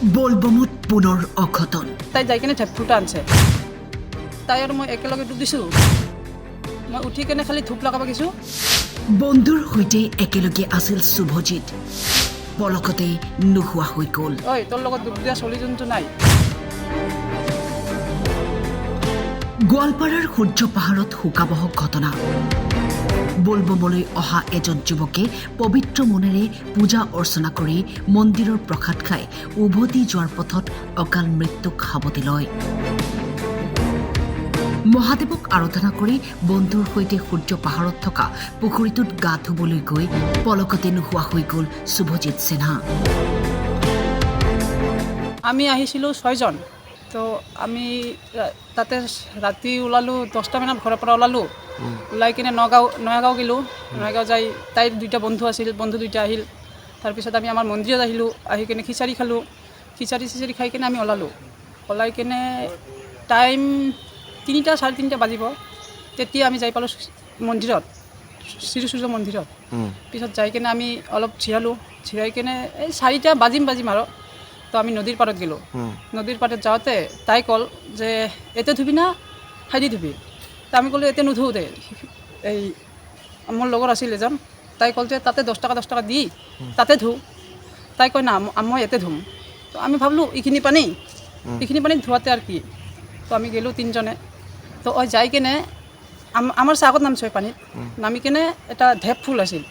বলবমত পুনৰ অঘটন। তাই যাই কিনে ঢেপফুটা আনছে, তাই আৰু মই একেলগে ডুব দিছোঁ। মই উঠি কেনে খালি ধূপ লগাব গৈছোঁ। বন্ধুৰ সৈতে একেলগে আছিল শুভজিৎ, পলকতে নোহোৱা হৈ গ'ল। ঐ তোৰ লগত ডুব দিয়া ছোৱালীজনীটো নাই। গোৱালপাৰাৰ সূৰ্য পাহাৰত শোকাবহ ঘটনা। বলবমলৈ অহা এজন যুৱকে পবিত্ৰ মনেৰে পূজা অৰ্চনা কৰি মন্দিৰৰ প্ৰসাদ খাই উভতি যোৱাৰ পথত অকাল মৃত্যুক সাৱটি লয়। মহাদেৱক আৰাধনা কৰি বন্ধুৰ সৈতে সূৰ্য পাহাৰত থকা পুখুৰীটোত গা ধুবলৈ গৈ পলকতে নোহোৱা হৈ গ'ল শুভজিৎ সিনহা। আমি আহিছিলোঁ 6 জন। তো আমি তাতে ৰাতি ওলালোঁ 10টা মানত ঘৰৰ পৰা ওলালোঁ। ওলাই কিনে নয়াগাঁও গ'লোঁ। নয়াগাঁও যাই তাইৰ 2টা বন্ধু আছিল, বন্ধু 2টা আহিল। তাৰপিছত আমি আমাৰ মন্দিৰত আহিলোঁ, আহি কিনে খিচাৰি খালোঁ। খিচাৰি খাই কিনে আমি ওলালোঁ। ওলাই কিনে টাইম 3টা 3:30 বাজিব। তেতিয়া আমি যাই পালোঁ মন্দিৰত, শ্ৰী সূৰ্য মন্দিৰত। পিছত যাই কিনে আমি অলপ জিৰাই কিনে এই 4টা বাজিম আৰু তো আমি নদীৰ পাৰত গ'লোঁ। নদীৰ পাৰত যাওঁতে তাই ক'ল যে এতে ধুবি না খাইদি ধুবি। তো আমি ক'লোঁ এতে নুধু দে। এই মোৰ লগৰ আছিল এজন, তাই ক'ল যে তাতে 10 টকা দি তাতে ধু। তাই কয় না মই এতে ধুম। তো আমি ভাবিলোঁ এইখিনি পানীত ধোৱাতে আৰু কি। তো আমি গ'লোঁ 3জনে। তো যাই কিনে আমাৰ আগত নামছে পানীত। নামি কিনে এটা ঢেপ ফুল আছিল,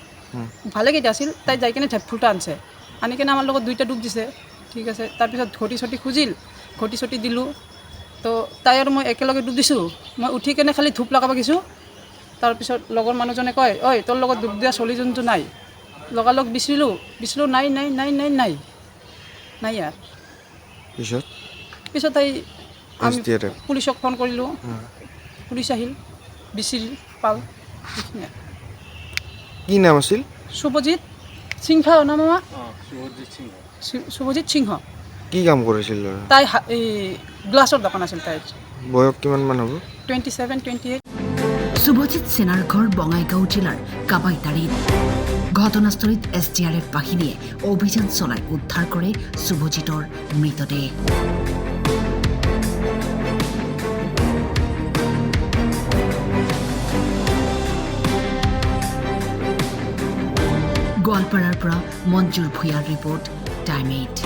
ভালেকেইটা আছিল। তাই যাই কিনে ঢেপ ফুলটা আনছে, আনি কিনে আমাৰ লগত 2টা ডুব দিছে। ঠিক আছে, তাৰপিছত ঘটি খুজিল, ঘটি দিলোঁ। তো তাই আৰু মই একেলগে ডুব দিছোঁ। মই উঠি কেনে খালি ধূপ লগাব গৈছোঁ। তাৰপিছত লগৰ মানুহজনে কয় ঐ তোৰ লগত ডুব দিয়া ছোৱালীজনীটো নাই। লগালগ বিচাৰিলোঁ নাই ইয়াৰ। পিছত আমি পুলিচক ফোন কৰিলোঁ। পুলিচ আহিল, বিচাৰিল, পাল। সেইখিনিয়ে। কি নাম আছিল? শুভজিৎ সিংহ না মামা? শুভজিৎ সিংহ। কি কাম কৰিছিল ল'ৰা? তাই এই গ্লাছৰ দোকান আছিল তাইৰ। বয়স কিমান মান হ'ব? 27-28। শুভজিৎ সিনহাৰ ঘৰ বঙাইগাঁও জিলাৰ কাবাইতাৰীত। ঘটনাস্থলীত SDRF বাহিনীয়ে অভিযান চলাই উদ্ধাৰ কৰে শুভজিতৰ মৃতদেহ। গোৱালপাৰাৰ পৰা মঞ্জুৰ ভূঞাৰ ৰিপৰ্ট, টাইম 8।